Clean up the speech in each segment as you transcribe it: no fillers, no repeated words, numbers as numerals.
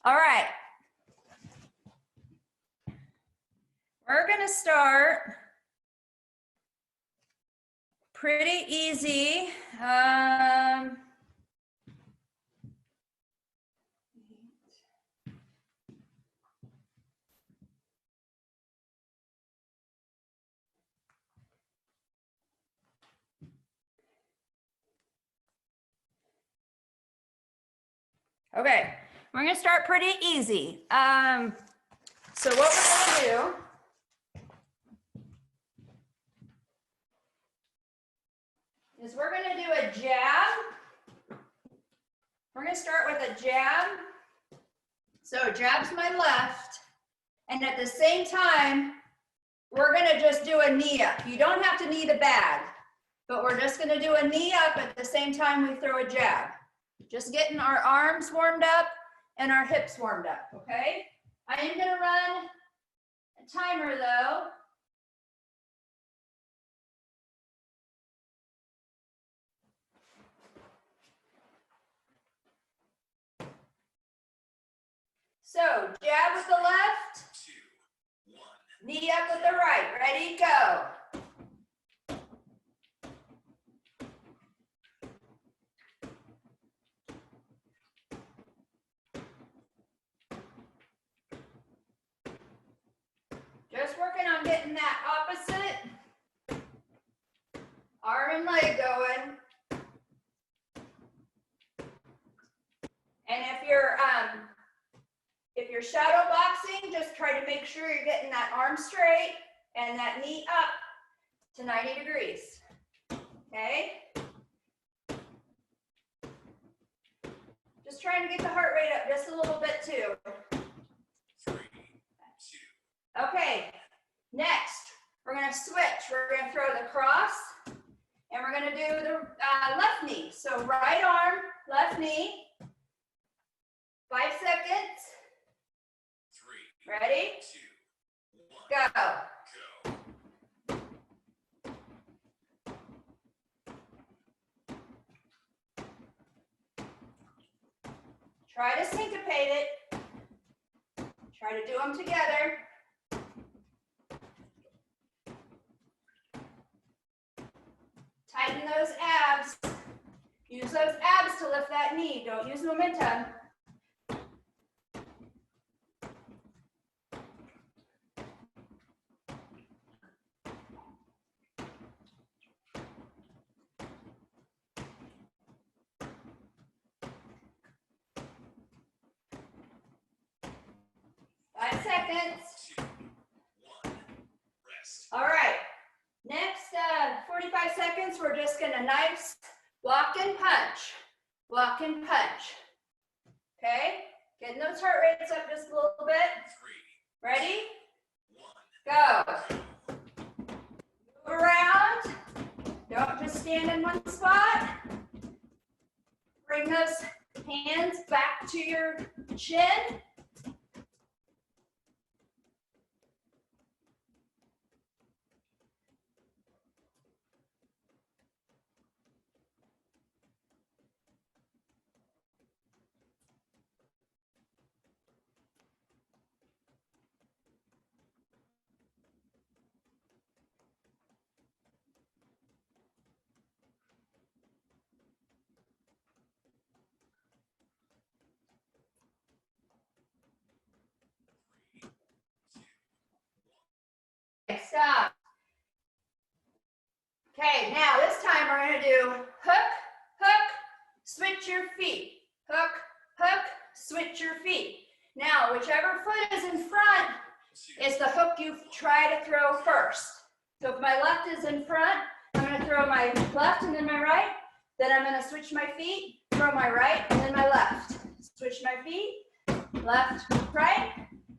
All right. We're going to start pretty easy. Okay, we're going to start pretty easy. So what we're going to do is we're going to do a jab. We're going to start with a jab. So jab's my left. And at the same time, we're going to just do a knee up. You don't have to knee the bag, but we're just going to do a knee up at the same time we throw a jab. Just getting our arms warmed up and our hips warmed up, okay? I am going to run a timer though. So jab with the left, 2, 1. Knee up with the right. Ready, go. Just working on getting that opposite arm and leg going. And if you're shadow boxing, just try to make sure you're getting that arm straight and that knee up to 90 degrees. Okay? Just trying to get the heart rate up just a little bit too. 3, 2. Okay, next, we're going to switch. We're going to throw the cross, and we're going to do the left knee. So right arm, left knee. 5 seconds. 3. Ready? 2, 1. Go. Try to syncopate it. Try to do them together. Tighten those abs. Use those abs to lift that knee. Don't use momentum. All right, next 45 seconds, we're just gonna nice block and punch, okay? Getting those heart rates up just a little bit. 3. Ready? 1. Go. Move around, don't just stand in one spot. Bring those hands back to your chin. Stop. Okay, now this time we're going to do hook, hook, switch your feet. Hook, hook, switch your feet. Now, whichever foot is in front is the hook you try to throw first. So if my left is in front, I'm going to throw my left and then my right. Then I'm going to switch my feet, throw my right and then my left. Switch my feet, left, right,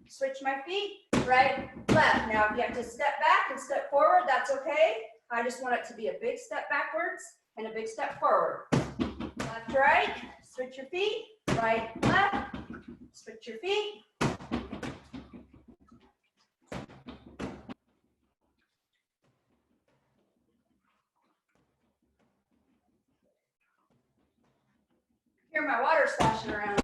switch my feet, right, left. Now, if you have to step back and step forward, that's okay. I just want it to be a big step backwards and a big step forward. Left, right, switch your feet, right, left, switch your feet. Hear my water splashing around.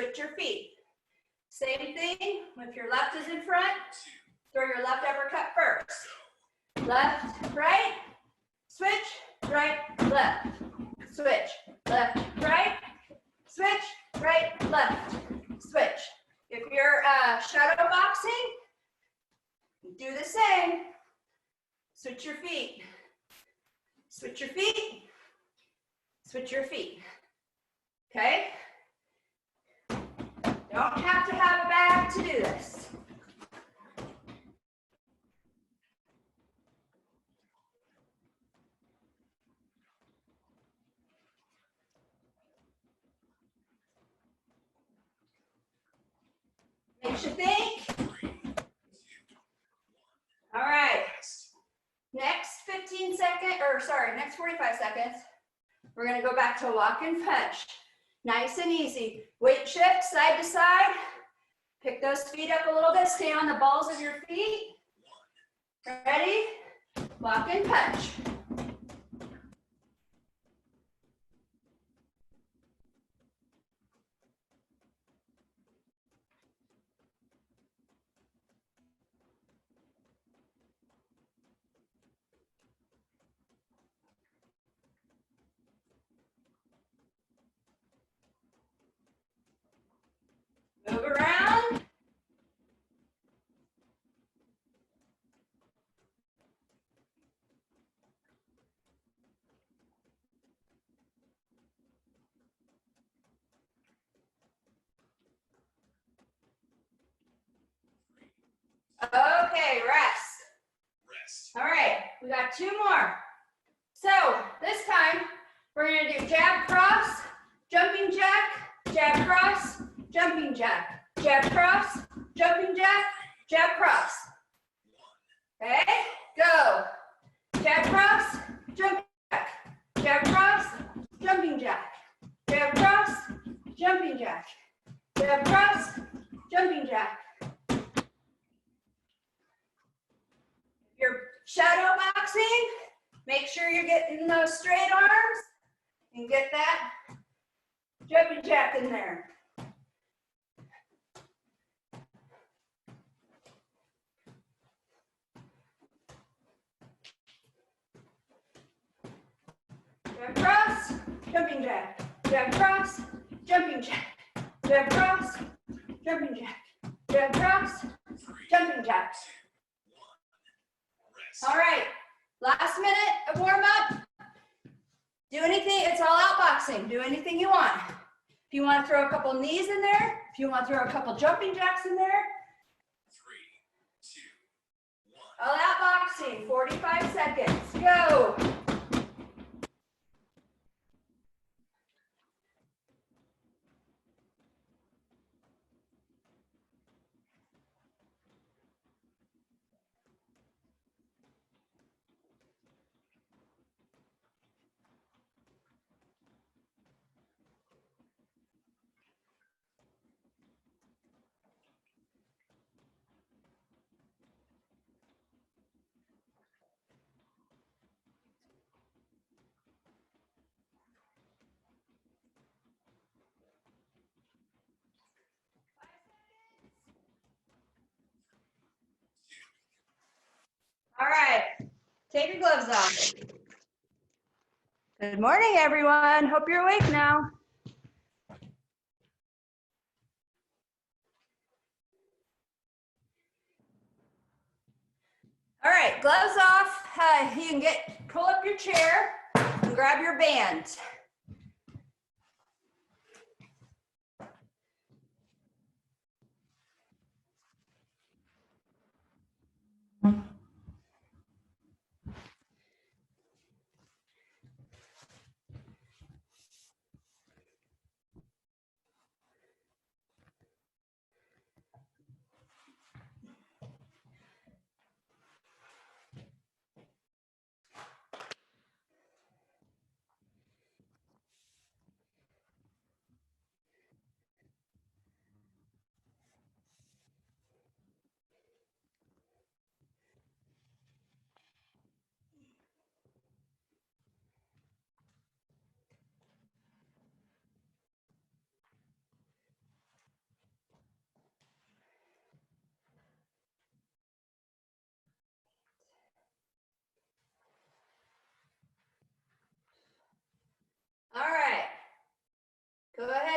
switch your feet. Same thing, if your left is in front, throw your left uppercut first. Left, right, switch, right, left, switch, left, right, switch, right, left, switch. If you're shadow boxing, do the same. Switch your feet. Switch your feet. Switch your feet. Okay? Don't have to have a bag to do this. Makes you think. All right. Next 45 seconds, we're gonna go back to walk and punch. Nice and easy. Weight shift side to side. Pick those feet up a little bit. Stay on the balls of your feet. Ready? Walk and punch. Move around. Okay, rest. All right, we got 2 more. So this time we're gonna do jab cross, jumping jack, jab cross, jumping jack, jab cross, jumping jack, jab cross. Okay, go. Jab cross, jumping jack, jab cross, jumping jack, jab cross, jumping jack, jab cross, jumping jack. If you're shadow boxing, make sure you're getting those straight arms and get that jumping jack in there. Jab cross, jumping jack, jab cross, jumping jack, jab cross, jumping jack, jab cross, jumping jack. All right, last minute of warm up. Do anything, it's all out boxing. Do anything you want. If you want to throw a couple knees in there, if you want to throw a couple jumping jacks in there. 3, 2, 1. All out boxing, 45 seconds, go. All right, take your gloves off. Good morning, everyone. Hope you're awake now. All right, gloves off. You can pull up your chair and grab your band.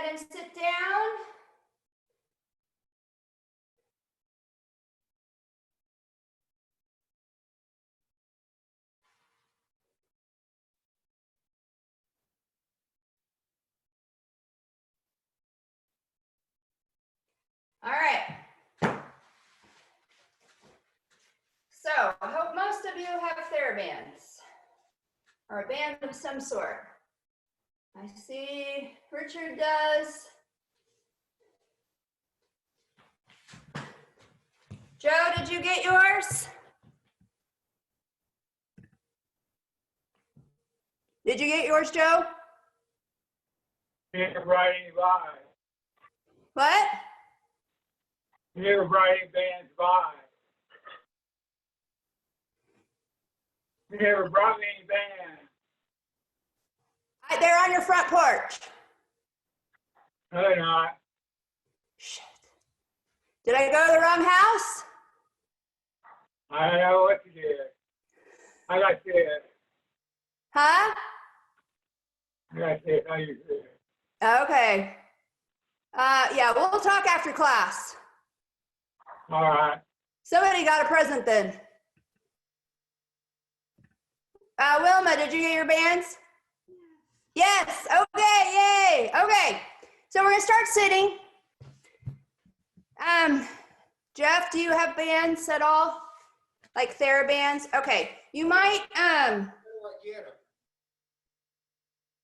ahead and sit down. All right. So I hope most of you have TheraBands or a band of some sort. I see Richard does. Joe, did you get yours? Did you get yours, Joe? Here riding by. What? Here riding bands by. You never brought me any band. They're on your front porch. No, they're not. Shit. Did I go to the wrong house? I don't know what you did. I got this. Huh? I got this. How you did. Okay. Yeah, we'll talk after class. All right. Somebody got a present then. Wilma, did you get your bands? Yes. Okay. Yay. Okay. So we're gonna start sitting. Jeff, do you have bands at all? Like TheraBands? Okay. You might. Where do I get them?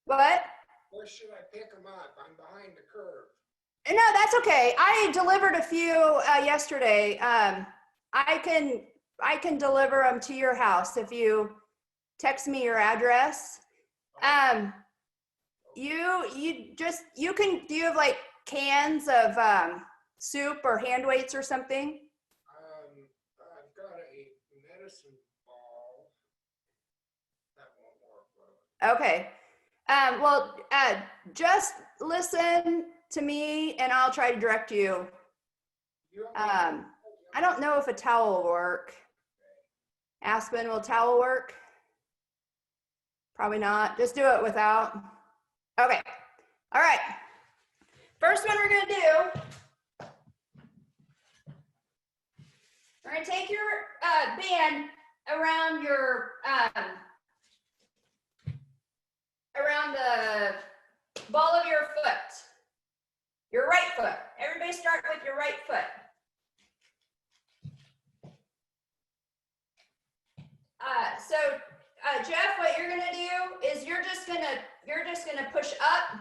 What? Where should I pick them up? I'm behind the curve. No, that's okay. I delivered a few yesterday. I can deliver them to your house if you text me your address. You can, do you have like cans of soup or hand weights or something? I've got a medicine ball. That won't work, will it? Okay. Well, just listen to me and I'll try to direct you. You want me I don't know if a towel will work. Aspen, will towel work? Probably not. Just do it without. Okay. All right. First one we're going to do, we're going to take your band around your, around the ball of your foot. Your right foot. Everybody start with your right foot. Jeff, what you're gonna do is you're just gonna push up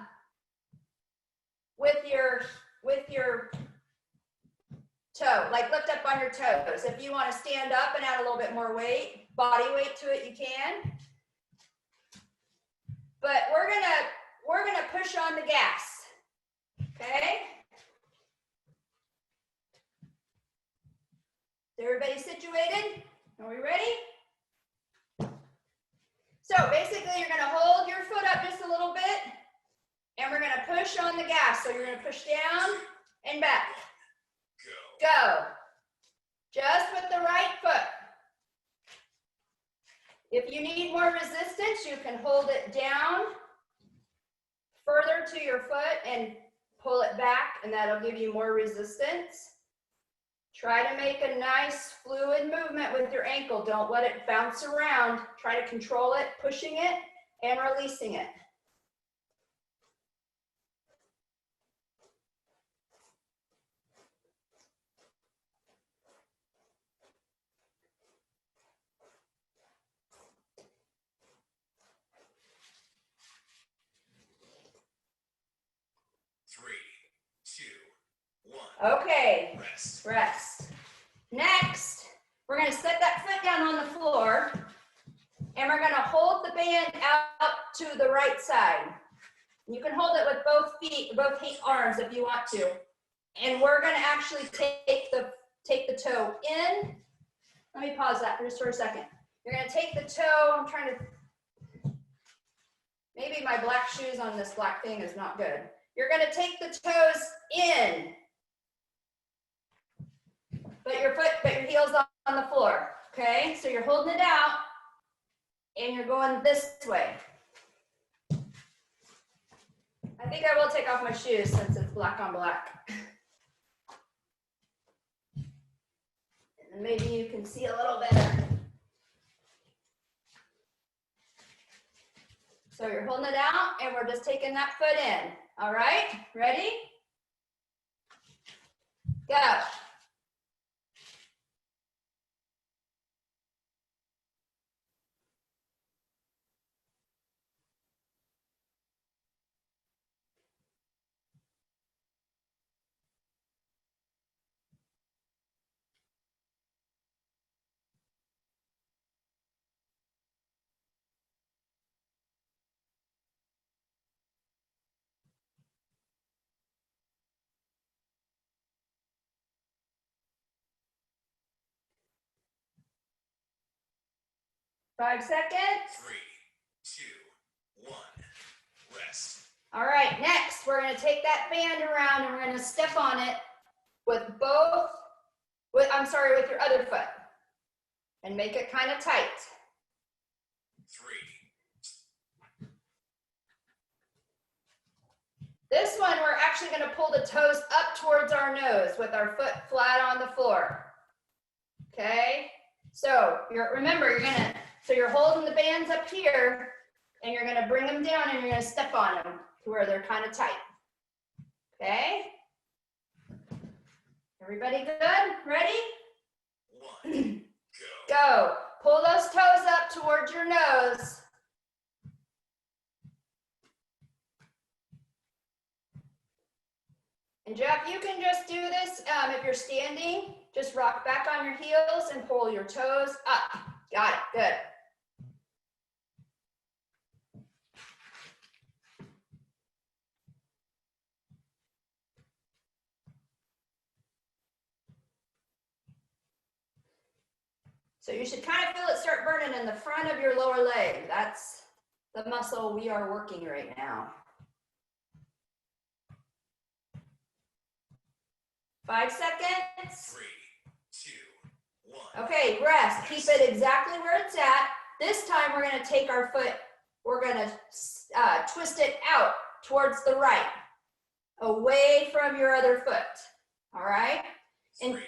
with your toe, like lift up on your toes. If you want to stand up and add a little bit more weight, body weight to it, you can. But we're gonna push on the gas. Okay? Is everybody situated? Are we ready? So basically you're gonna hold your foot up just a little bit and we're gonna push on the gas. So you're gonna push down and back. Go. Just with the right foot. If you need more resistance, you can hold it down further to your foot and pull it back, and that'll give you more resistance. Try to make a nice fluid movement with your ankle. Don't let it bounce around. Try to control it, pushing it and releasing it. Okay, rest. Next, we're gonna set that foot down on the floor and we're gonna hold the band out to the right side. You can hold it with both feet, both arms if you want to. And we're gonna actually take the toe in. Let me pause that just for a second. You're gonna take the toe, I'm trying to, maybe my black shoes on this black thing is not good. You're gonna take the toes in. But your heel's on the floor, okay? So you're holding it out and you're going this way. I think I will take off my shoes since it's black on black. And maybe you can see a little better. So you're holding it out and we're just taking that foot in. All right, ready? Go. Five seconds. 3, 2, 1. Rest. All right, next we're gonna take that band around and we're gonna step on it with with your other foot and make it kind of tight. 3. This one, we're actually gonna pull the toes up towards our nose with our foot flat on the floor. Okay, so you're holding the bands up here and you're gonna bring them down and you're gonna step on them to where they're kind of tight. Okay? Everybody good? Ready? 1. Go. Go. Pull those toes up towards your nose. And Jeff, you can just do this if you're standing. Just rock back on your heels and pull your toes up. Got it. Good. So you should kind of feel it start burning in the front of your lower leg. That's the muscle we are working right now. 5 seconds. 3, 2, 1. Okay, rest. Keep it exactly where it's at. This time we're gonna take our foot, we're gonna twist it out towards the right, away from your other foot. All right? And 3,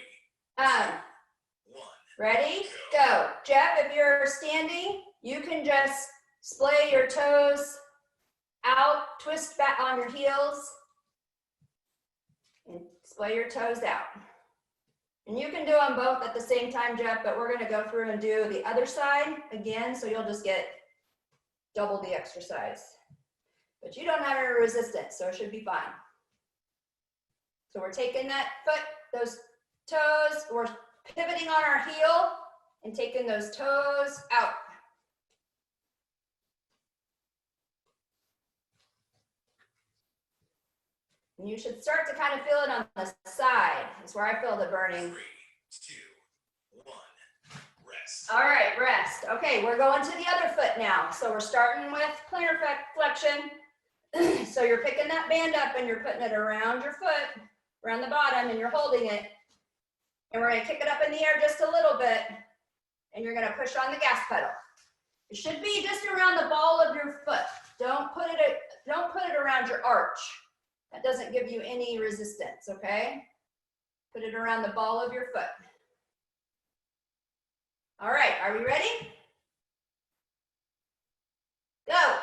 1. ready? Go. Jeff, if you're standing, you can just splay your toes out, twist back on your heels, and splay your toes out. And you can do them both at the same time, Jeff, but we're gonna go through and do the other side again, so you'll just get double the exercise. But you don't have any resistance, so it should be fine. So we're taking that foot, those toes, we're pivoting on our heel and taking those toes out. And you should start to kind of feel it on the side. That's where I feel the burning. 3, 2, 1. Rest. All right, rest. Okay, we're going to the other foot now. So we're starting with plantar flexion. So you're picking that band up and you're putting it around your foot, around the bottom, and you're holding it. And we're gonna kick it up in the air just a little bit, and you're gonna push on the gas pedal. It should be just around the ball of your foot. Don't put it around your arch. That doesn't give you any resistance, okay? Put it around the ball of your foot. All right, are we ready? Go.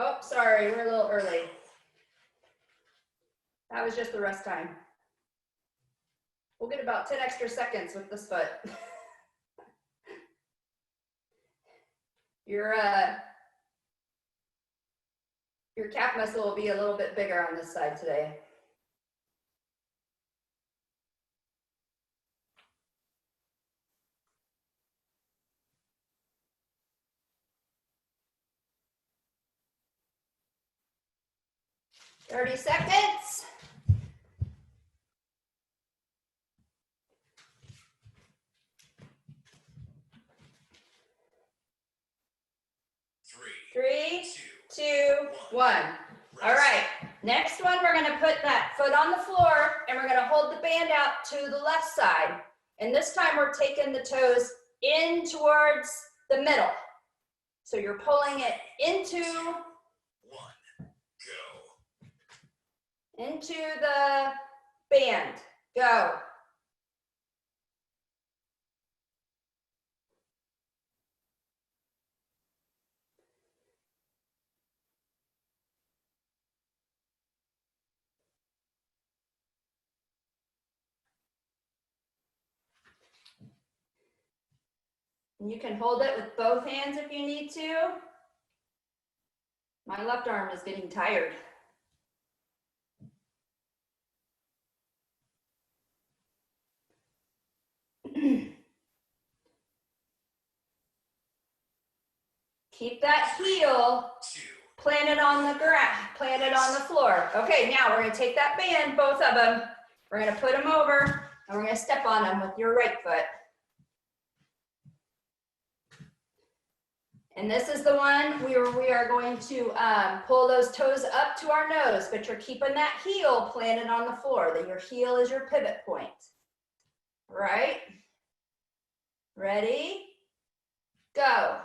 Oh, sorry, we're a little early. That was just the rest time. We'll get about 10 extra seconds with this foot. Your calf muscle will be a little bit bigger on this side today. Thirty seconds. 3, 2, 1. All right, next one, we're gonna put that foot on the floor and we're gonna hold the band out to the left side. And this time we're taking the toes in towards the middle. So you're pulling it into 1, go. into the band. Go. And you can hold it with both hands if you need to. My left arm is getting tired. Keep that heel 2, planted on the ground, planted on the floor. Okay, now we're gonna take that band, both of them. We're gonna put them over and we're gonna step on them with your right foot. And this is the one we are going to pull those toes up to our nose, but you're keeping that heel planted on the floor. That your heel is your pivot point. Right? Ready? Go.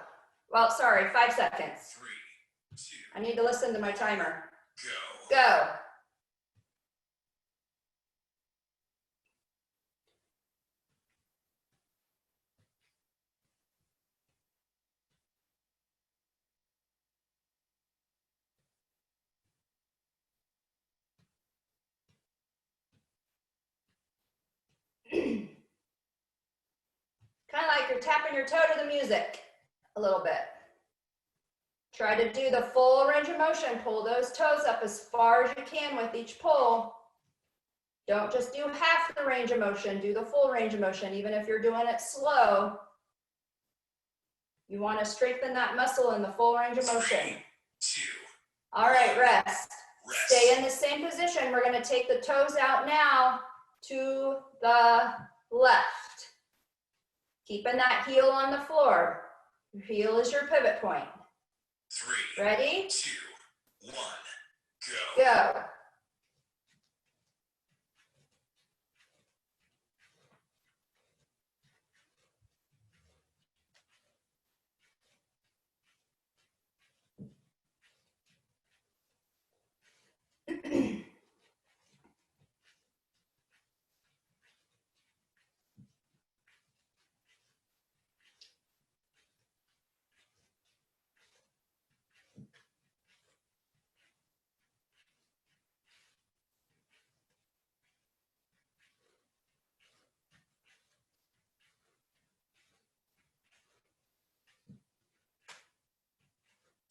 Well, sorry, 5 seconds. 3, 2, I need to listen to my timer. go. Go. Kind of like you're tapping your toe to the music a little bit. Try to do the full range of motion. Pull those toes up as far as you can with each pull. Don't just do half the range of motion, do the full range of motion. Even if you're doing it slow, you want to strengthen that muscle in the full range of motion. 3, 2, All right, rest. rest. Stay in the same position. We're going to take the toes out now to the left. Keeping that heel on the floor. Your heel is your pivot point. 3, Ready? 2, 1, go. Go.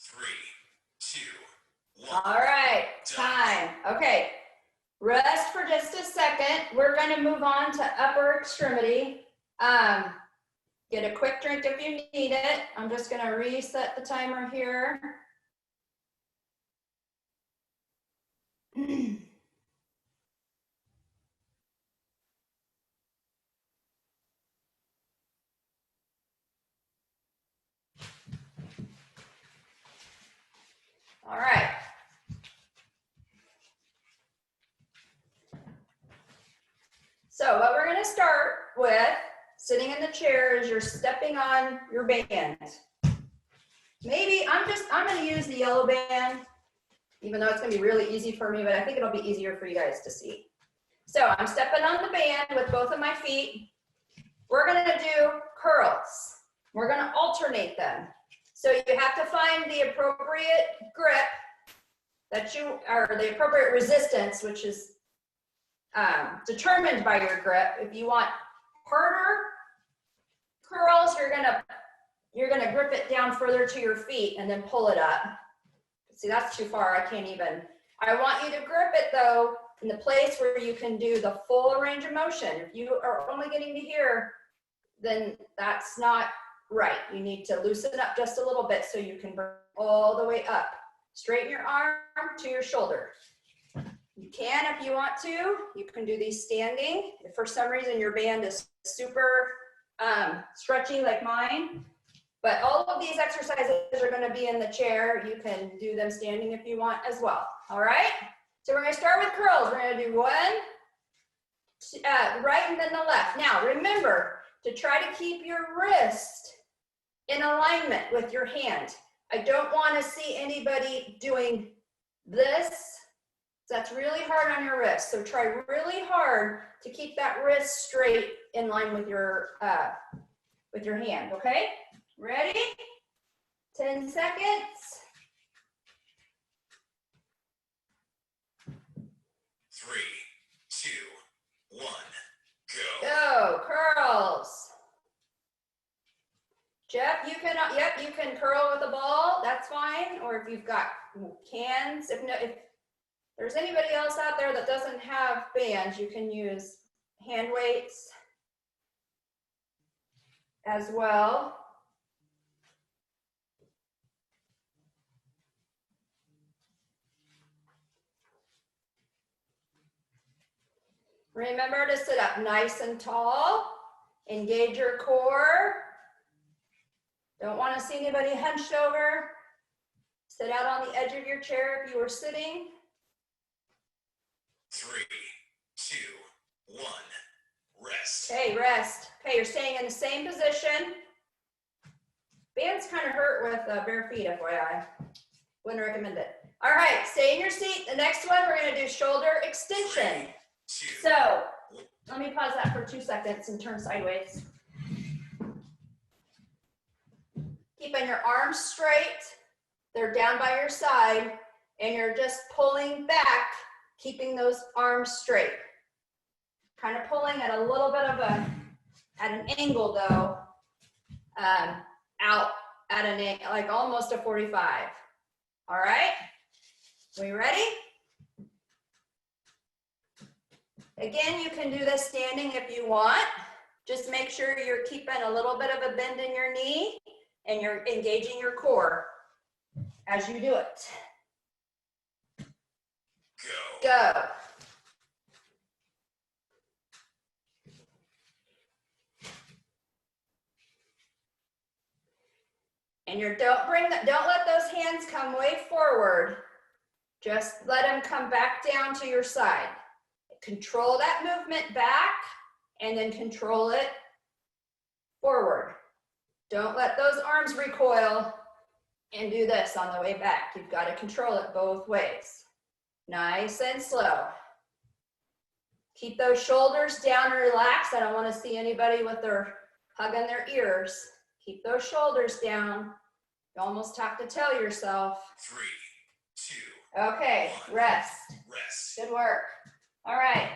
Three, two, 1. All right, time. Okay, rest for just a second. We're going to move on to upper extremity. Get a quick drink if you need it. I'm just going to reset the timer here. All right. So what we're going to start with, sitting in the chair, is you're stepping on your band. Maybe I'm going to use the yellow band, even though it's going to be really easy for me, but I think it'll be easier for you guys to see. So I'm stepping on the band with both of my feet. We're going to do curls. We're going to alternate them. So you have to find the appropriate grip that you, or the appropriate resistance, which is determined by your grip. If you want harder curls, you're gonna grip it down further to your feet and then pull it up. See, that's too far, I can't even. I want you to grip it though in the place where you can do the full range of motion. If you are only getting to here, then that's not right. You need to loosen up just a little bit so you can bring all the way up. Straighten your arm to your shoulder. You can, if you want to, you can do these standing. If for some reason your band is super stretchy like mine, but all of these exercises are going to be in the chair. You can do them standing if you want as well. All right? So we're going to start with curls. We're going to do 1, right and then the left. Now remember to try to keep your wrist in alignment with your hand. I don't want to see anybody doing this. That's really hard on your wrist. So try really hard to keep that wrist straight in line with your hand, okay? Ready? 10 seconds. 3, 2, 1, go. Go, curls. Jeff, you can curl with a ball, that's fine. Or if you've got cans, if there's anybody else out there that doesn't have bands, you can use hand weights as well. Remember to sit up nice and tall. Engage your core. Don't want to see anybody hunched over. Sit out on the edge of your chair if you were sitting. 3, 2, 1, rest. Okay, rest. Okay, you're staying in the same position. Bands kind of hurt with bare feet, FYI. Wouldn't recommend it. All right, stay in your seat. The next one, we're going to do shoulder extension. 2, So, let me pause that for 2 seconds and turn sideways. Keeping your arms straight. They're down by your side, and you're just pulling back, keeping those arms straight. Kind of pulling at a little bit of at an angle though, out at an, like almost a 45. All right, we ready? Again, you can do this standing if you want. Just make sure you're keeping a little bit of a bend in your knee and you're engaging your core as you do it. go. Go. And don't let those hands come way forward. Just let them come back down to your side. Control that movement back and then control it forward. Don't let those arms recoil and do this on the way back. You've got to control it both ways. Nice and slow. Keep those shoulders down and relaxed. I don't want to see anybody with their hugging their ears. Keep those shoulders down. You almost have to tell yourself. 3, 2, Okay, rest. rest. Good work. All right.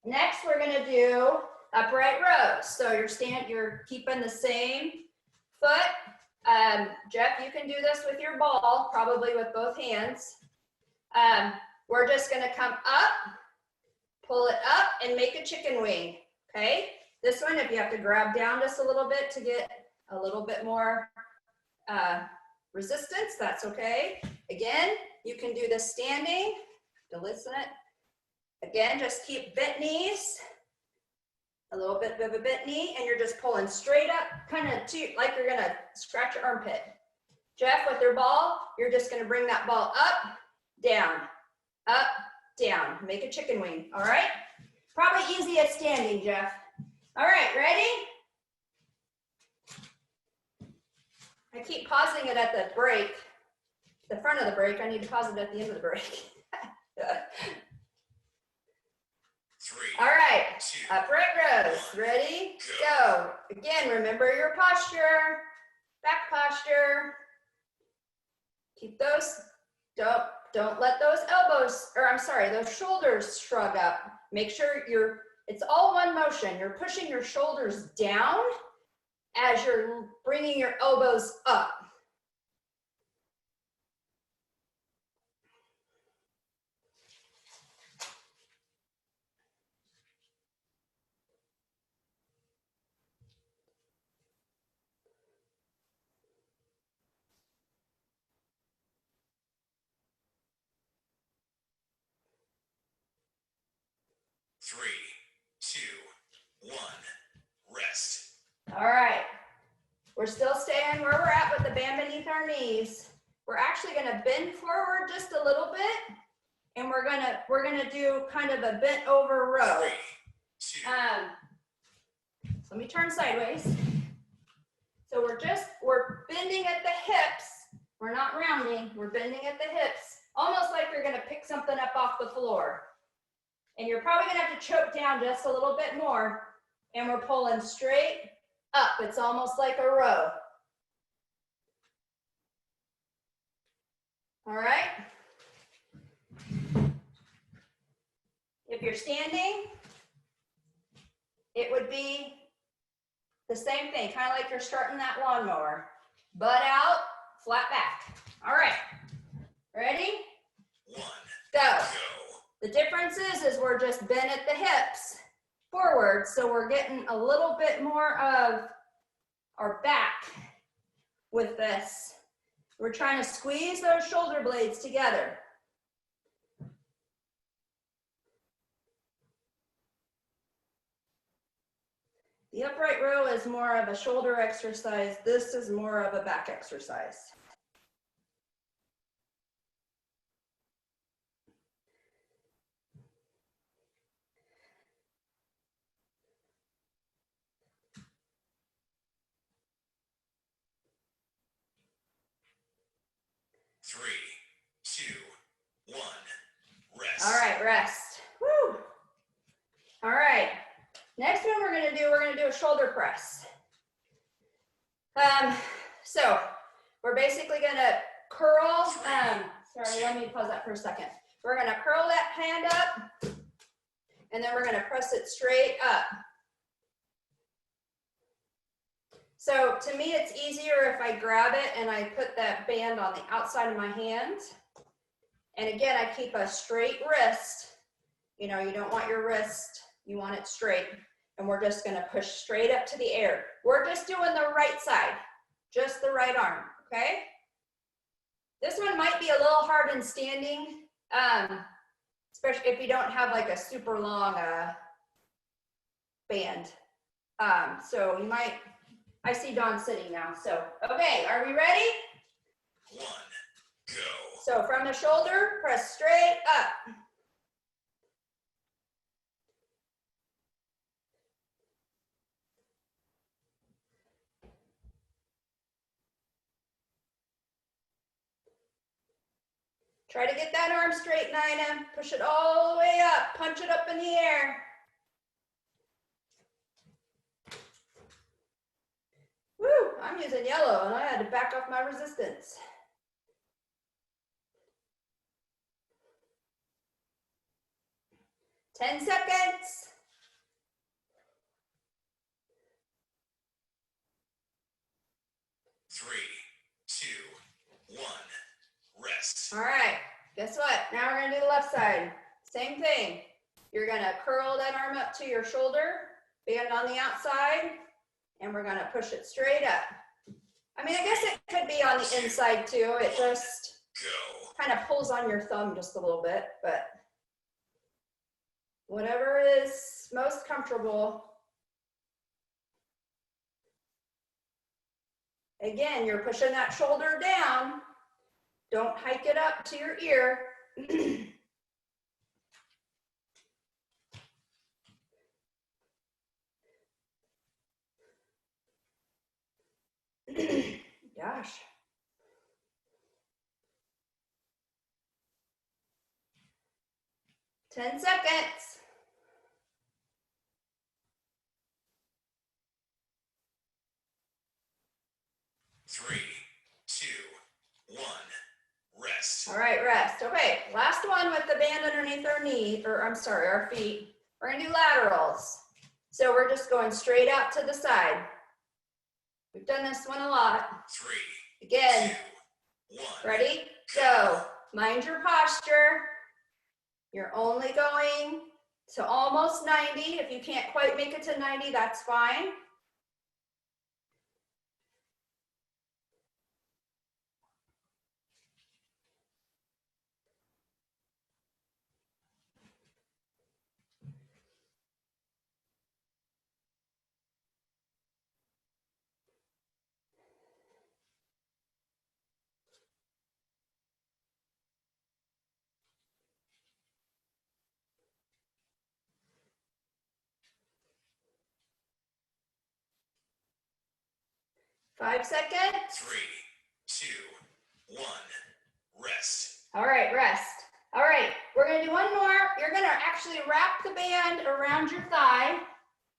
Next, we're going to do upright rows. So you're keeping the same foot. Jeff, you can do this with your ball, probably with both hands. We're just going to come up, pull it up, and make a chicken wing. Okay. This one, if you have to grab down just a little bit to get a little bit more resistance, that's okay. Again, you can do this standing. To listen it. Again, just keep bent knees, a little bit of a bent knee, and you're just pulling straight up, kind of like you're gonna scratch your armpit. Jeff, with your ball, you're just gonna bring that ball up, down, make a chicken wing, all right? Probably easy at standing, Jeff. All right, ready? I keep pausing it at the break, the front of the break. I need to pause it at the end of the break. 3, All right, 2, upright rows, ready, go. Again, remember your posture, back posture. Keep those, don't let those those shoulders shrug up. Make sure it's all one motion. You're pushing your shoulders down as you're bringing your elbows up. Three, 2, 1, rest. All right, we're still staying where we're at with the band beneath our knees. We're actually gonna bend forward just a little bit, and we're gonna do kind of a bent over row. 3, two, So let me turn sideways. So we're bending at the hips. We're not rounding, we're bending at the hips, almost like you're gonna pick something up off the floor. And you're probably gonna have to choke down just a little bit more. And we're pulling straight up. It's almost like a row. All right. If you're standing, it would be the same thing, kind of like you're starting that lawnmower. Butt out, flat back. All right, ready? one, Go. go. The difference is we're just bent at the hips forward, so we're getting a little bit more of our back with this. We're trying to squeeze those shoulder blades together. The upright row is more of a shoulder exercise. This is more of a back exercise. Three, two, one, rest. All right, rest. Woo. All right. Next one we're gonna do a shoulder press. So we're basically gonna curl, sorry, let me pause that for a second. We're gonna curl that hand up, and then we're gonna press it straight up. So to me, it's easier if I grab it and I put that band on the outside of my hand. And again, I keep a straight wrist. You know, you don't want your wrist, you want it straight. And we're just gonna push straight up to the air. We're just doing the right side, just the right arm, okay? This one might be a little hard in standing, especially if you don't have like a super long band. So you might, I see Dawn sitting now, so, okay, are we ready? One, go. So from the shoulder, press straight up. Try to get that arm straight, Nina. Push it all the way up. Punch it up in the air. Woo, I'm using yellow and I had to back off my resistance. Ten seconds. Three, two, one, rest. All right, guess what? Now we're gonna do the left side. Same thing. You're gonna curl that arm up to your shoulder, band on the outside, and we're gonna push it straight up. I mean, I guess it could be on the inside too. It just Go. kind of pulls on your thumb just a little bit, but whatever is most comfortable. Again, you're pushing that shoulder down. Don't hike it up to your ear. Gosh. Ten seconds. Three, two, one, rest. All right, rest. Okay, last one with the band underneath our knee, or I'm sorry, our feet. We're gonna do laterals. So we're just going straight out to the side. We've done this one a lot. Three, Again, two, one. ready? Go. Mind your posture. You're only going to almost 90. If you can't quite make it to 90, that's fine. 5 seconds. 3, 2, 1. Rest. All right, rest. All right, we're gonna do one more. You're gonna actually wrap the band around your thigh.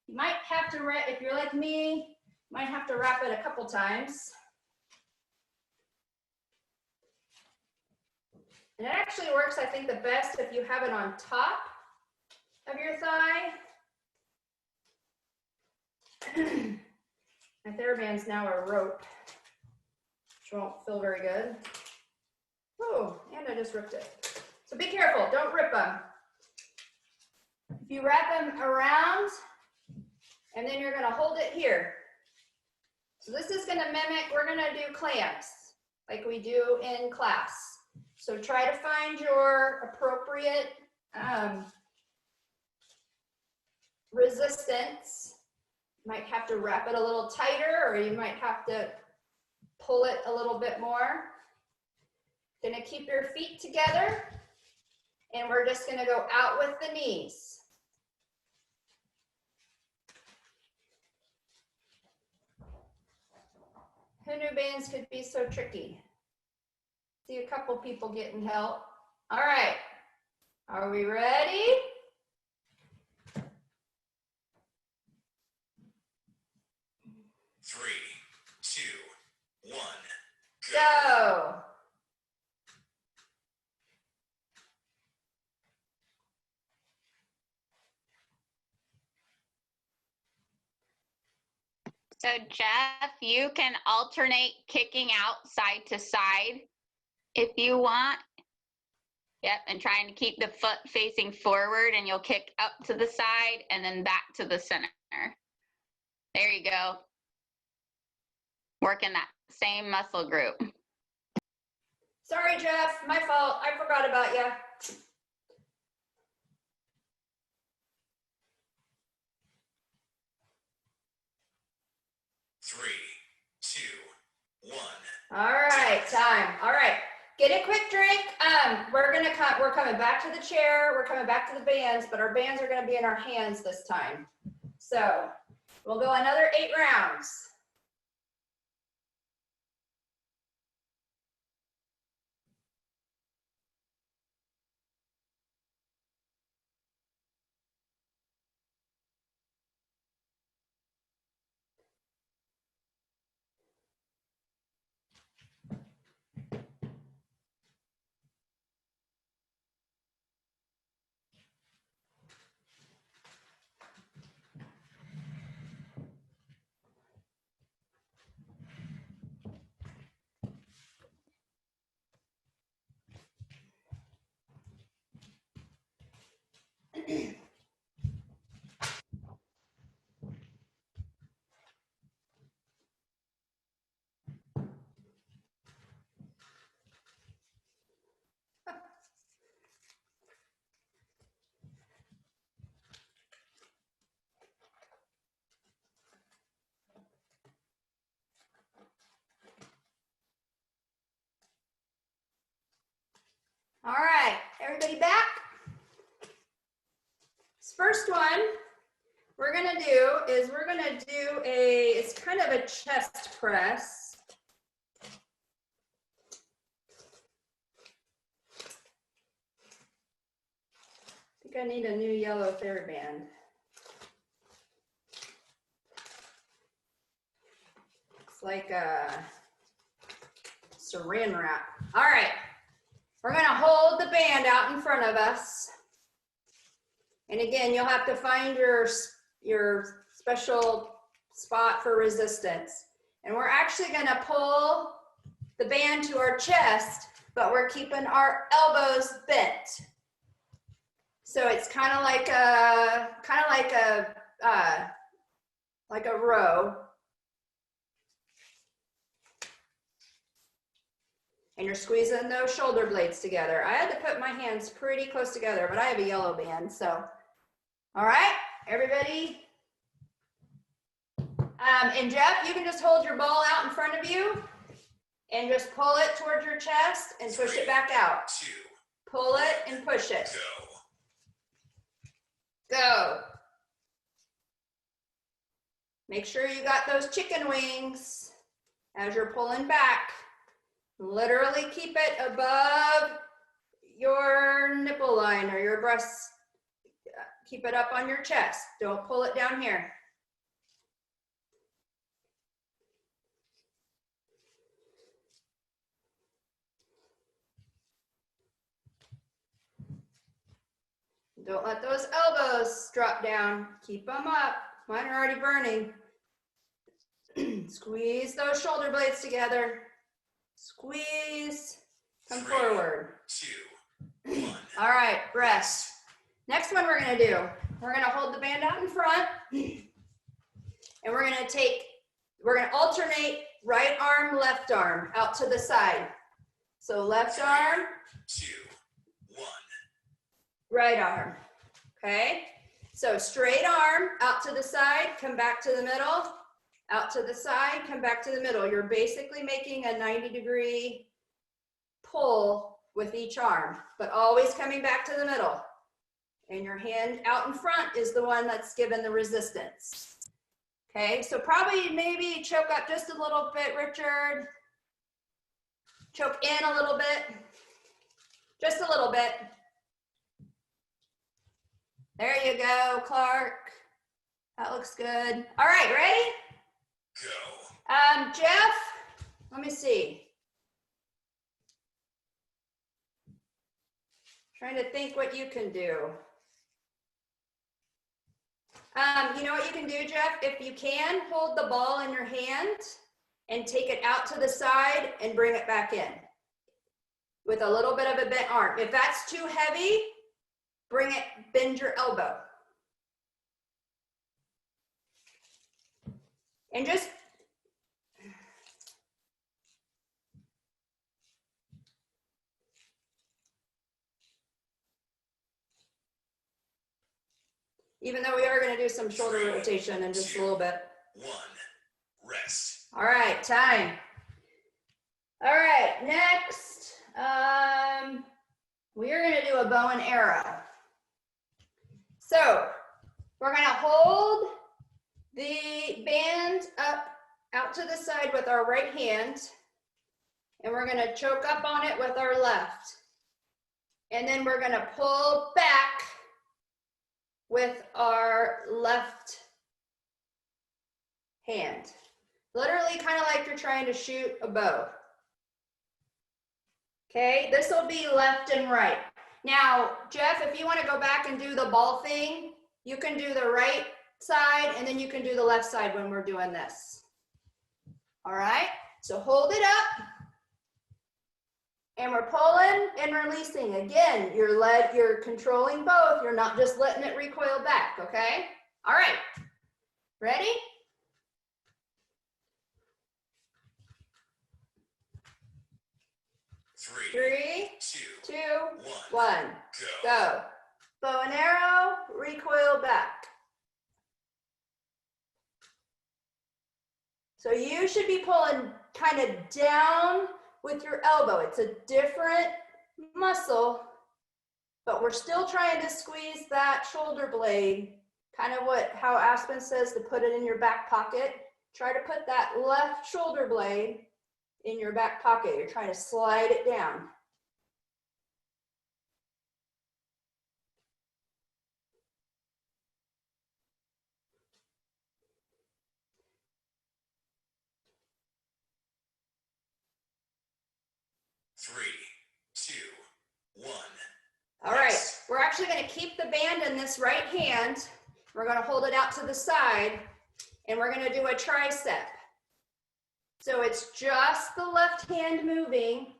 You might have to, if you're like me, you might have to wrap it a couple times. And it actually works, I think, the best if you have it on top of your thigh. My TheraBand's now a rope, which won't feel very good. Oh, and I just ripped it. So be careful, don't rip them. If you wrap them around, and then you're gonna hold it here. So this is gonna mimic, we're gonna do clamps, like we do in class. So try to find your appropriate resistance. You might have to wrap it a little tighter, or you might have to pull it a little bit more. Gonna keep your feet together, and we're just gonna go out with the knees. Who knew bands could be so tricky? See a couple people getting help. All right, are we ready? Three, two, one, Go. So Jeff, you can alternate kicking out side to side if you want. Yep, and trying to keep the foot facing forward, and you'll kick up to the side and then back to the center. There you go. Working that same muscle group. Sorry, Jeff, my fault. I forgot about you. three, two, one. All right, time. All right, get a quick drink. We're coming back to the chair. We're coming back to the bands, but our bands are gonna be in our hands this time. So we'll go another 8 rounds. All right, everybody back? This first one we're gonna do is it's kind of a chest press. I think I need a new yellow TheraBand. It's like a saran wrap. All right. We're gonna hold the band out in front of us. And again, you'll have to find your special spot for resistance. And we're actually gonna pull the band to our chest, but we're keeping our elbows bent. So it's kind of like a row. And you're squeezing those shoulder blades together. I had to put my hands pretty close together, but I have a yellow band, so. All right, everybody. And Jeff, you can just hold your ball out in front of you and just pull it towards your chest and push it back out. 2, Pull it and push it. go. Go. Make sure you got those chicken wings. as you're pulling back. Literally keep it above your nipple line or your breast. Keep it up on your chest. Don't pull it down here. Don't let those elbows drop down. Keep them up. Mine are already burning. Squeeze those shoulder blades together. Squeeze. Come 3, forward. 2, 1. All right, rest. Next one we're gonna do, we're gonna hold the band out in front and we're gonna alternate right arm, left arm out to the side. So left arm, 2, 1. right arm, okay? So straight arm out to the side, come back to the middle, out to the side, come back to the middle. You're basically making a 90-degree pull with each arm, but always coming back to the middle. And your hand out in front is the one that's given the resistance. Okay, so probably maybe choke up just a little bit, Richard. Choke in a little bit, just a little bit. There you go, Clark. That looks good. All right, ready? Go. Jeff, let me see. Trying to think what you can do. You know what you can do, Jeff? If you can, hold the ball in your hand and take it out to the side and bring it back in with a little bit of a bent arm. If that's too heavy, bend your elbow. And just even though we are going to do some shoulder rotation in just a little bit. 1. Rest. All right, time. All right, next, we are going to do a bow and arrow. So we're going to hold the band up out to the side with our right hand, and we're going to choke up on it with our left. And then we're going to pull back with our left hand. Literally kind of like you're trying to shoot a bow. Okay, this will be left and right. Now, Jeff, if you want to go back and do the ball thing, you can do the right side and then you can do the left side when we're doing this. All right, so hold it up. And we're pulling and releasing. Again, you're controlling both. You're not just letting it recoil back, okay? All right, ready? Three, 2, 2, 1. 1, go. Bow and arrow, recoil back. So you should be pulling kind of down with your elbow. It's a different muscle, but we're still trying to squeeze that shoulder blade, kind of how Aspen says to put it in your back pocket. Try to put that left shoulder blade in your back pocket. You're trying to slide it down. Three, 2, 1. All right, we're actually going to keep the band in this right hand. We're going to hold it out to the side, and we're going to do a tricep. So it's just the left hand moving.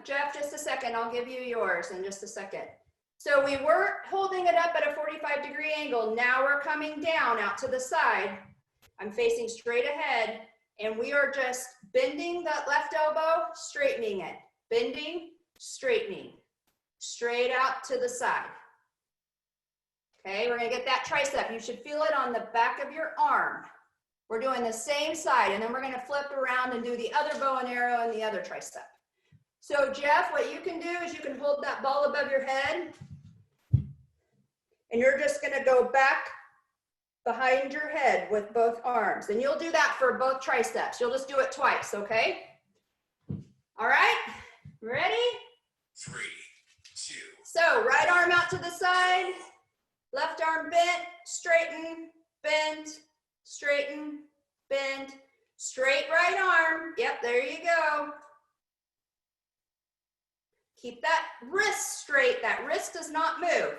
Jeff, just a second. I'll give you yours in just a second. So we were holding it up at a 45-degree angle. Now we're coming down out to the side. I'm facing straight ahead, and we are just bending that left elbow, straightening it. Bending, straightening. Straight out to the side. Okay, we're gonna get that tricep. You should feel it on the back of your arm. We're doing the same side, and then we're gonna flip around and do the other bow and arrow and the other tricep. So Jeff, what you can do is you can hold that ball above your head, and you're just gonna go back behind your head with both arms. And you'll do that for both triceps. You'll just do it twice, okay? All right, ready? 3, 2, So right arm out to the side, left arm bent, straighten, bend, straighten, bend, straight right arm. Yep, there you go. Keep that wrist straight. That wrist does not move.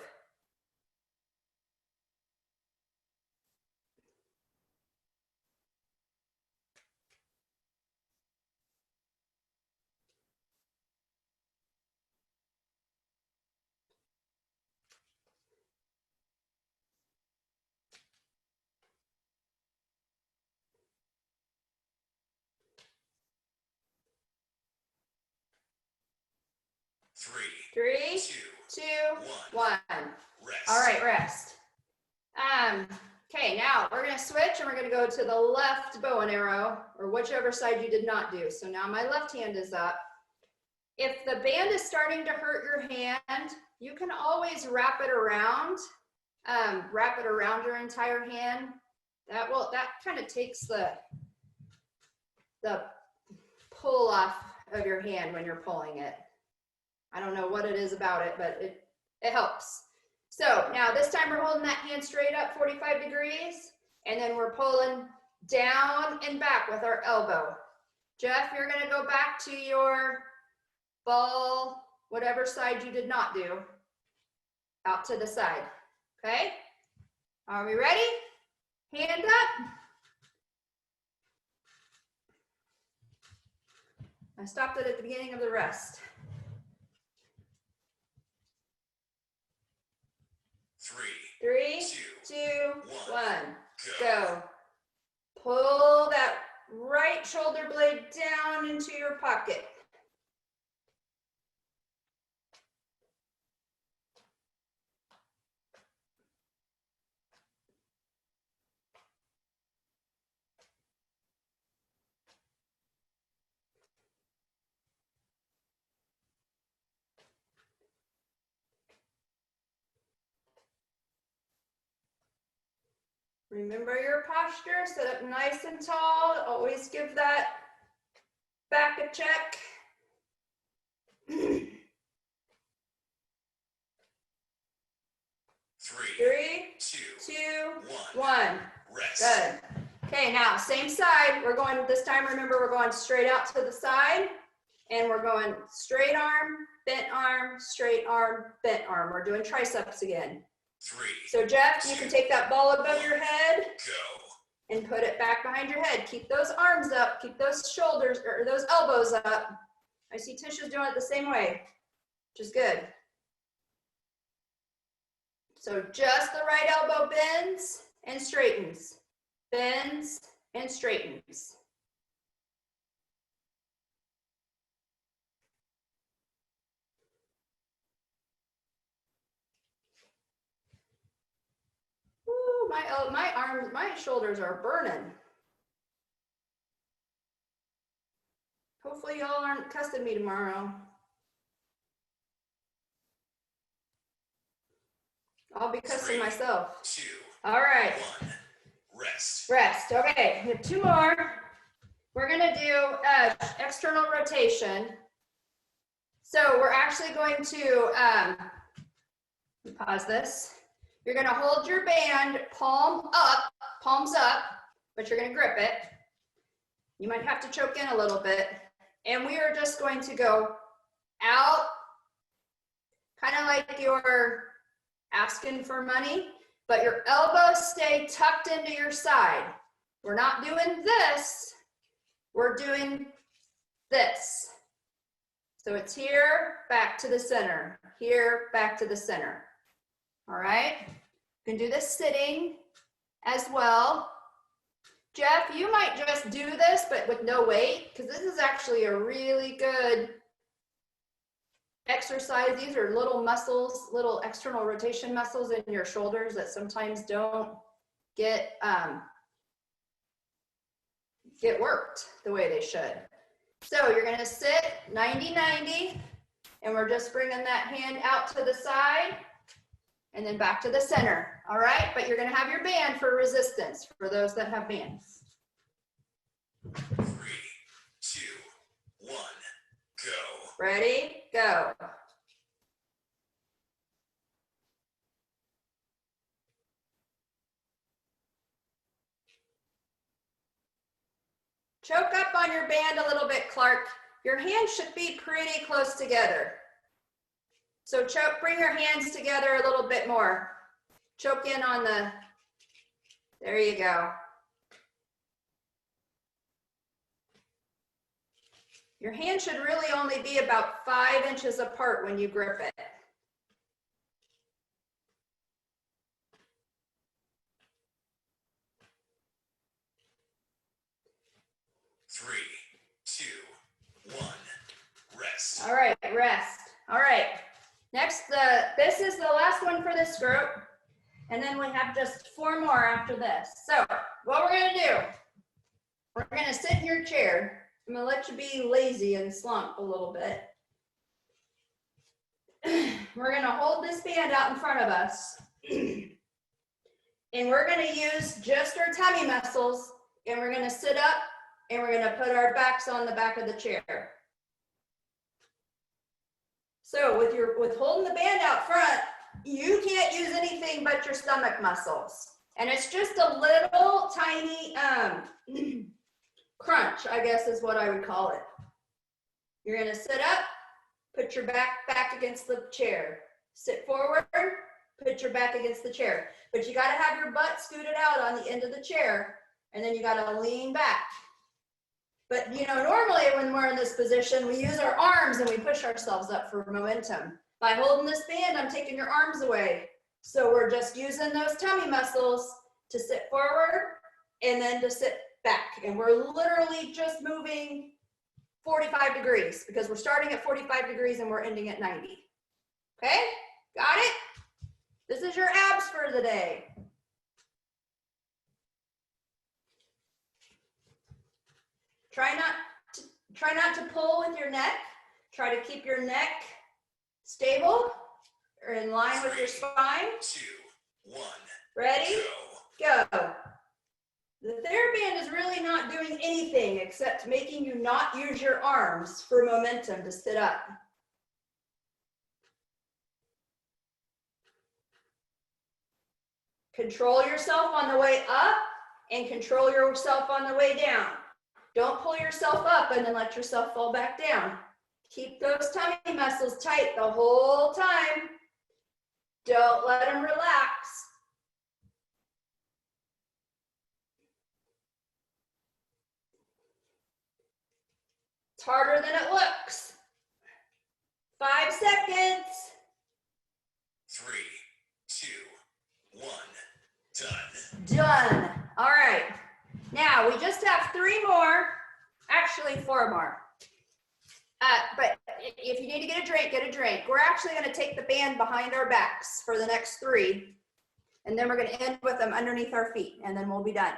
Three, 2, 1. rest. All right, rest. Okay, now we're gonna switch and we're gonna go to the left bow and arrow, or whichever side you did not do. So now my left hand is up. If the band is starting to hurt your hand, you can always wrap it around your entire hand. That kind of takes the pull off of your hand when you're pulling it. I don't know what it is about it, but it helps. So now this time we're holding that hand straight up 45 degrees, and then we're pulling down and back with our elbow. Jeff, you're gonna go back to your ball, whatever side you did not do, out to the side, okay? Are we ready? Hand up. I stopped it at the beginning of the rest. 3, 2, 1, go. Pull that right shoulder blade down into your pocket. Remember your posture, sit up nice and tall. Always give that back a check. 3, 2, 1. Rest. Good. Okay, now same side. We're going this time. Remember, we're going straight out to the side, and we're going straight arm, straight arm, bent arm. We're doing triceps again. 3. So Jeff, you can take that ball above your head Go. and put it back behind your head. Keep those arms up, keep those shoulders or those elbows up. I see Tisha's doing it the same way, which is good. So just the right elbow bends and straightens, bends and straightens. Ooh, my arms, my shoulders are burning. Hopefully y'all aren't cussing me tomorrow. I'll be cussing myself. 2, All right. 1. Rest. Rest. Okay, we have 2 more. We're gonna do external rotation. So we're actually going to pause this. You're gonna hold your band palms up, but you're gonna grip it. You might have to choke in a little bit. And we are just going to go out, kind of like you're asking for money, but your elbows stay tucked into your side. We're not doing this, we're doing this. So it's here, back to the center, here, back to the center. All right, you can do this sitting as well. Jeff, you might just do this, but with no weight, because this is actually a really good exercise. These are little muscles, little external rotation muscles in your shoulders that sometimes don't get worked the way they should. So you're gonna sit 90-90, and we're just bringing that hand out to the side and then back to the center. All right, but you're gonna have your band for resistance for those that have bands. 3, 2, 1, go. Ready, go. Choke up on your band a little bit, Clark. Your hands should be pretty close together. So bring your hands together a little bit more. Choke in on the, there you go. Your hand should really only be about 5 inches apart when you grip it. Three, two, 1, rest. All right, rest. All right. Next, this is the last one for this group. And then we have just 4 more after this. So what we're gonna do, we're gonna sit in your chair. I'm gonna let you be lazy and slump a little bit. We're gonna hold this band out in front of us. And we're gonna use just our tummy muscles, and we're gonna sit up, and we're gonna put our backs on the back of the chair. So with holding the band out front, you can't use anything but your stomach muscles. And it's just a little tiny crunch, I guess is what I would call it. You're gonna sit up, put your back against the chair. Sit forward, put your back against the chair. But you gotta have your butt scooted out on the end of the chair, and then you gotta lean back. But you know, normally when we're in this position, we use our arms and we push ourselves up for momentum. By holding this band, I'm taking your arms away. So we're just using those tummy muscles to sit forward and then to sit back. And we're literally just moving 45 degrees because we're starting at 45 degrees and we're ending at 90. Okay, got it? This is your abs for the day. Try not to pull with your neck. Try to keep your neck stable or in line with your spine. 2, 1, Ready? go. Go. The TheraBand is really not doing anything except making you not use your arms for momentum to sit up. Control yourself on the way up and control yourself on the way down. Don't pull yourself up and then let yourself fall back down. Keep those tummy muscles tight the whole time. Don't let them relax. It's harder than it looks. 5 seconds. 3, 2, 1, done. Done. All right. Now we just have 3 more, actually 4 more. But if you need to get a drink, get a drink. We're actually going to take the band behind our backs for the next 3, and then we're going to end with them underneath our feet, and then we'll be done.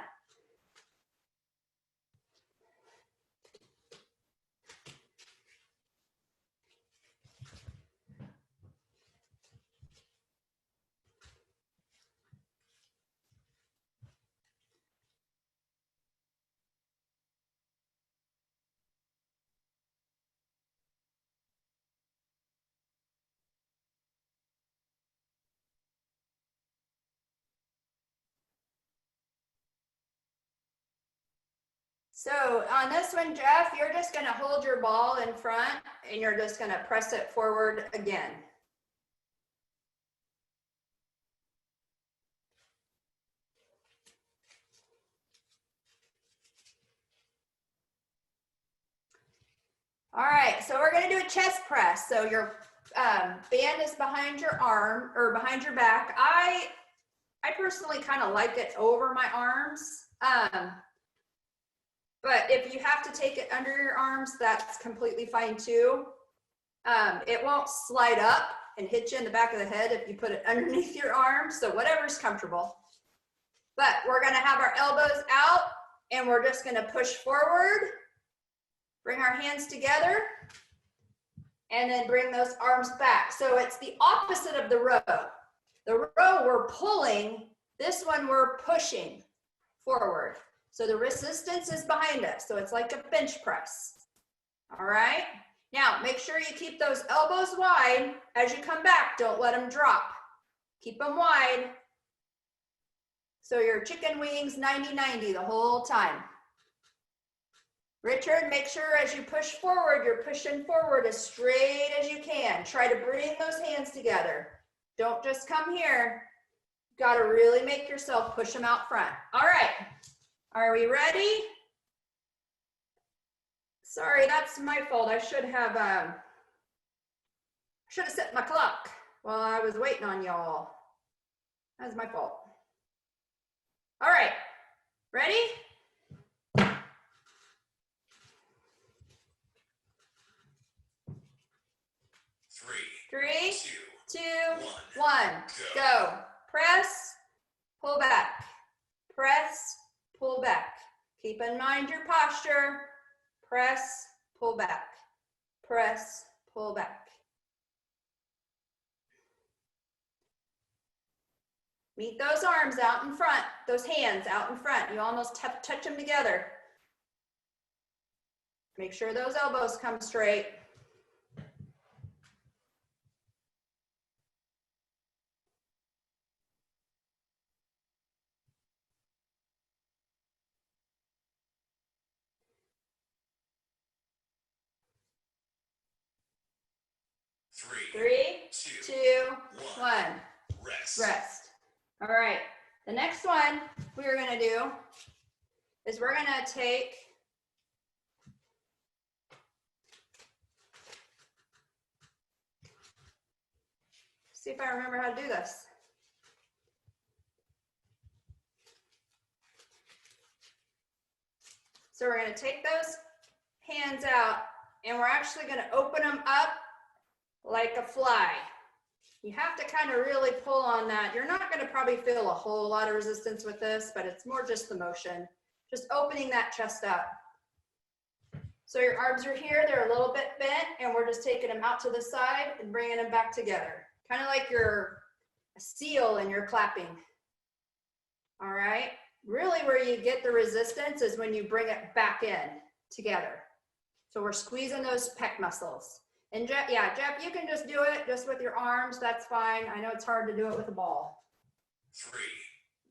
So on this one, Jeff, you're just going to hold your ball in front and you're just going to press it forward again. All right, so we're going to do a chest press. So your band is behind your arm or behind your back. I personally kind of like it over my arms. But if you have to take it under your arms, that's completely fine too. It won't slide up and hit you in the back of the head if you put it underneath your arms, so whatever's comfortable. But we're gonna have our elbows out and we're just gonna push forward, bring our hands together, and then bring those arms back. So it's the opposite of the row. The row we're pulling, this one we're pushing forward. So the resistance is behind us. So it's like a bench press. All right. Now make sure you keep those elbows wide as you come back. Don't let them drop. Keep them wide. So your chicken wings 90-90 the whole time. Richard, make sure as you push forward, you're pushing forward as straight as you can. Try to bring those hands together. Don't just come here. You got to really make yourself push them out front. All right. Are we ready? Sorry, that's my fault. I should have set my clock while I was waiting on y'all. That's my fault. All right. Ready? 3, 2, 1, go. Press, pull back. Press, pull back. Keep in mind your posture. Press, pull back. Press, pull back. Meet those arms out in front, those hands out in front. You almost have to touch them together. Make sure those elbows come straight. Three, two, one. Rest. All right. The next one we're going to do is we're going to take see if I remember how to do this. So we're going to take those hands out and we're actually going to open them up like a fly. You have to kind of really pull on that. You're not going to probably feel a whole lot of resistance with this, but it's more just the motion. Just opening that chest up. So your arms are here, they're a little bit bent, and we're just taking them out to the side and bringing them back together. Kind of like you're a seal and you're clapping. All right. Really where you get the resistance is when you bring it back in together. So we're squeezing those pec muscles. And Jeff, yeah, Jeff, you can just do it just with your arms. That's fine. I know it's hard to do it with a ball. 3,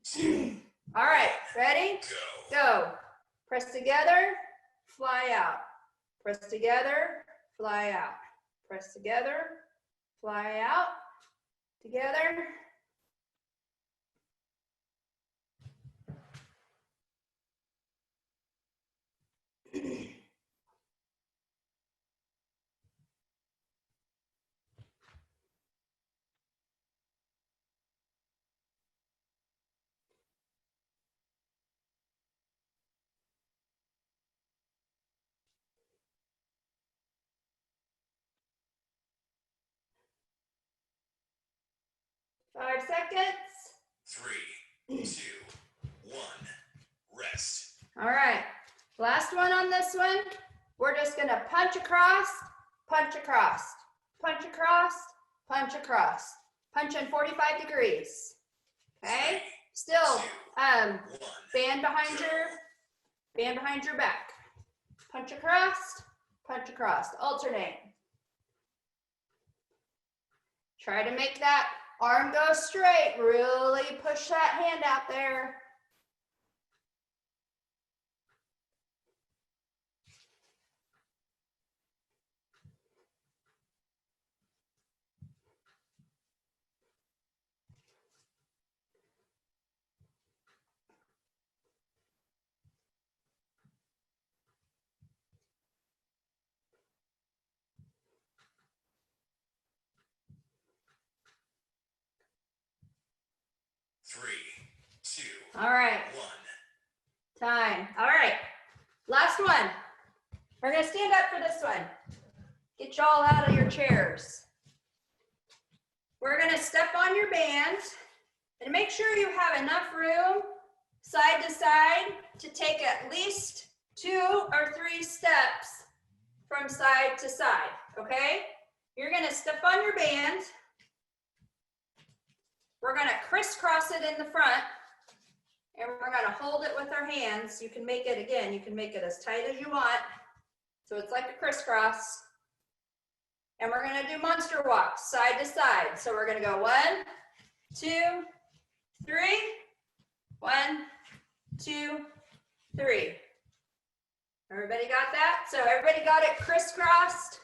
2. All right, ready? Go. Press together, fly out. Press together, fly out. Press together, fly out. Together. Five seconds. 3, 2, 1. Rest. All right. Last one on this one. We're just going to punch across, punch across, punch across, punch across. Punch in 45 degrees. Okay? Still, band behind your back. Punch across, alternate. Try to make that arm go straight. Really push that hand out there. All right. Time. All right. Last one. We're going to stand up for this one. Get y'all out of your chairs. We're going to step on your band and make sure you have enough room side to side to take at least 2 or 3 steps from side to side. Okay? You're going to step on your band. We're gonna crisscross it in the front, and we're gonna hold it with our hands. You can make it, again, you can make it as tight as you want. So it's like a crisscross. And we're gonna do monster walks, side to side. So we're gonna go 1, 2, 3. 1, 2, 3. Everybody got that? So everybody got it crisscrossed?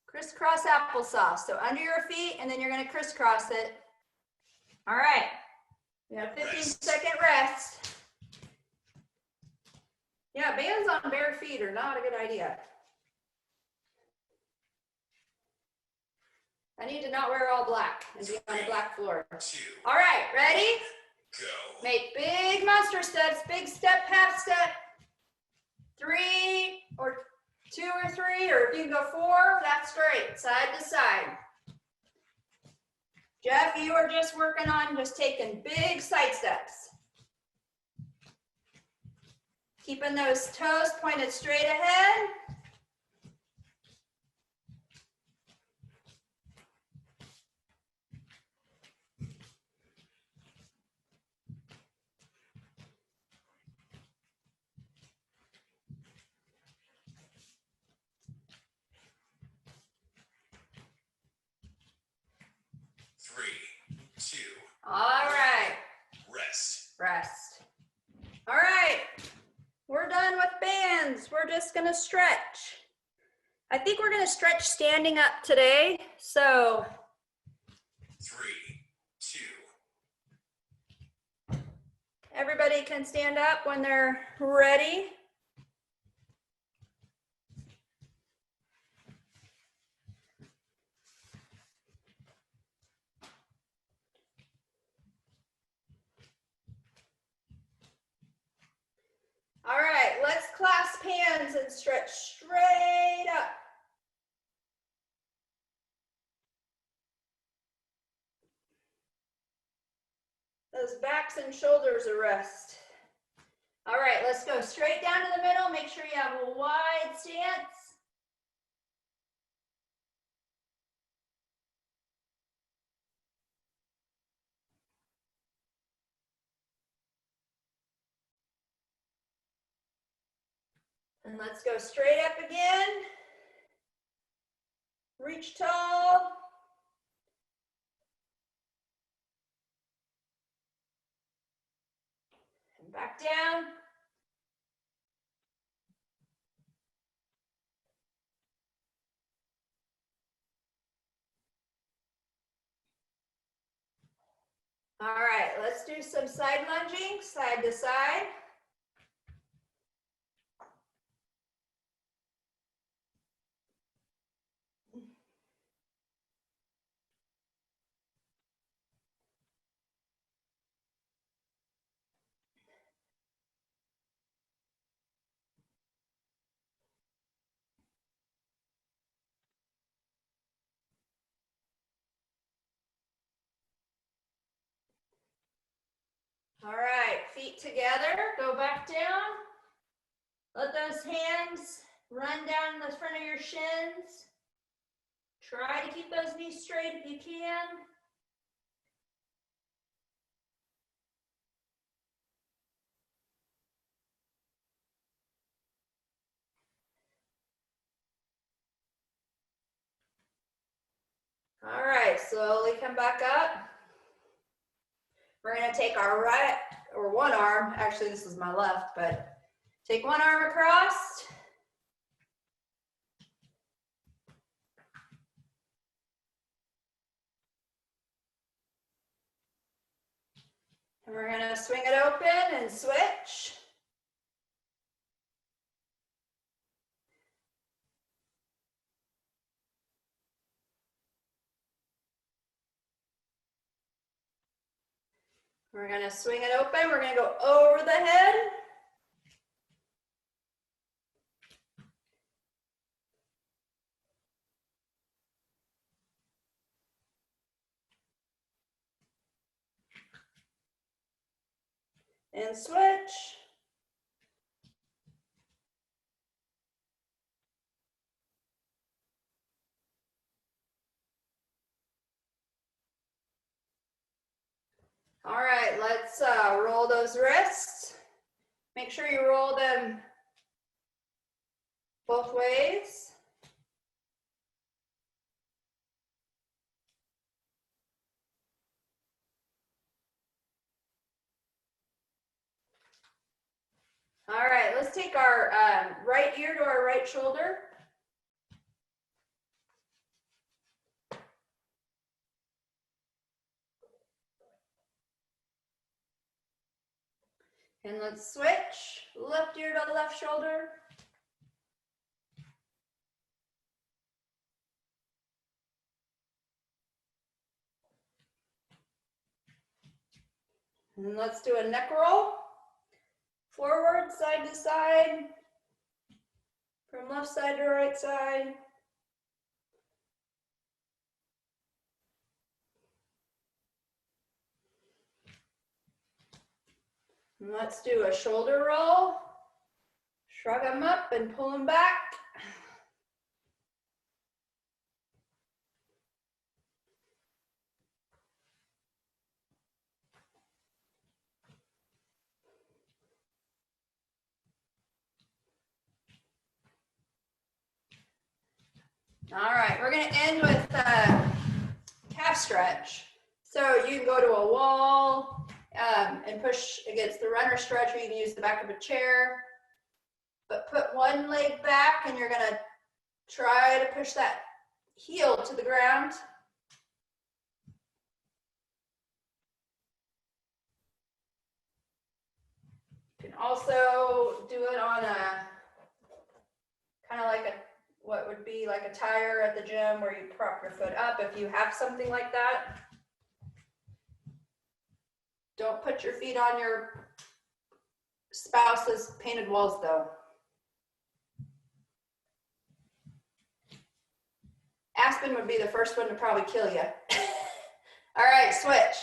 Crisscross applesauce. So under your feet, and then you're going to crisscross it. All right. We have 15-second rest. Yeah, bands on bare feet are not a good idea. I need to not wear all black and be on a black floor. 2, All right, ready? go. Make big monster steps, big step, half step. 3 or 2 or 3, or if you can go 4, that's great, side to side. Jeff, you are just working on just taking big side steps. Keeping those toes pointed straight ahead. Three, 2, All right, rest. rest. All right, we're done with bands. We're just gonna stretch. I think we're gonna stretch standing up today. So 3, 2, everybody can stand up when they're ready. All right, let's clasp hands and stretch straight up. Those backs and shoulders are rest. All right, let's go straight down to the middle. Make sure you have a wide stance. And let's go straight up again. Reach tall. And back down. All right, let's do some side lunging, side to side. All right, feet together, go back down. Let those hands run down the front of your shins. Try to keep those knees straight if you can. All right, slowly come back up. We're gonna take our right, or one arm, actually this is my left, but take one arm across. And we're gonna swing it open and switch. We're gonna swing it open. We're gonna go over the head. And switch. All right, let's roll those wrists. Make sure you roll them both ways. All right, let's take our right ear to our right shoulder. And let's switch, left ear to left shoulder. And let's do a neck roll. Forward, side to side, from left side to right side. And let's do a shoulder roll. Shrug them up and pull them back. All right, we're going to end with calf stretch. So you can go to a wall and push against the runner stretch, or you can use the back of a chair. But put one leg back and you're going to try to push that heel to the ground. You can also do it on a kind of like a what would be like a tire at the gym where you prop your foot up if you have something like that. Don't put your feet on your spouse's painted walls though. Aspen would be the first one to probably kill you. All right, switch.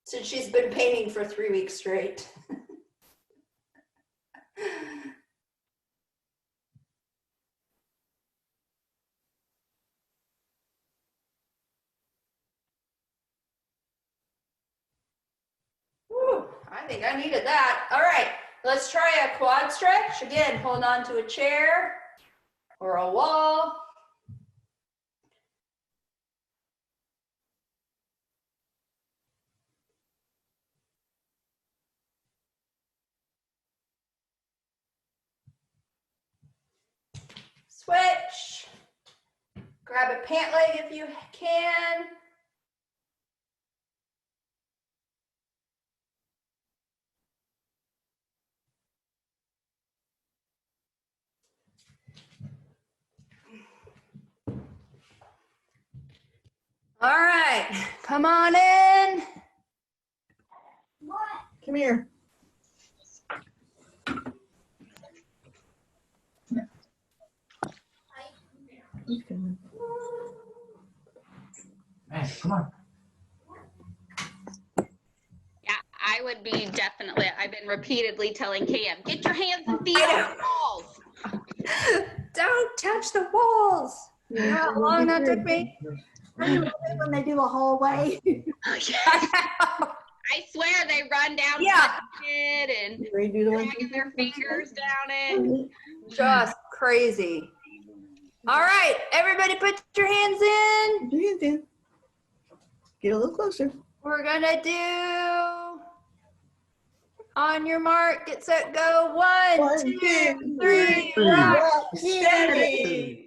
Since she's been painting for 3 weeks straight. Whew, I think I needed that. All right, let's try a quad stretch. Again, hold on to a chair or a wall. Switch. Grab a pant leg if you can. All right, come on in. Come here. Hey, come on. Yeah, I would be definitely, I've been repeatedly telling Cam, get your hands and feet on the walls. Don't touch the walls. You know how long that took me? I love it when they do a hallway. I swear they run down Yeah. it and Redo the one. dragging their fingers down it. Just crazy. All right, everybody put your hands in. Do your thing. Get a little closer. We're gonna do on your mark, get set, go. 1, 2, 3, rock, steady.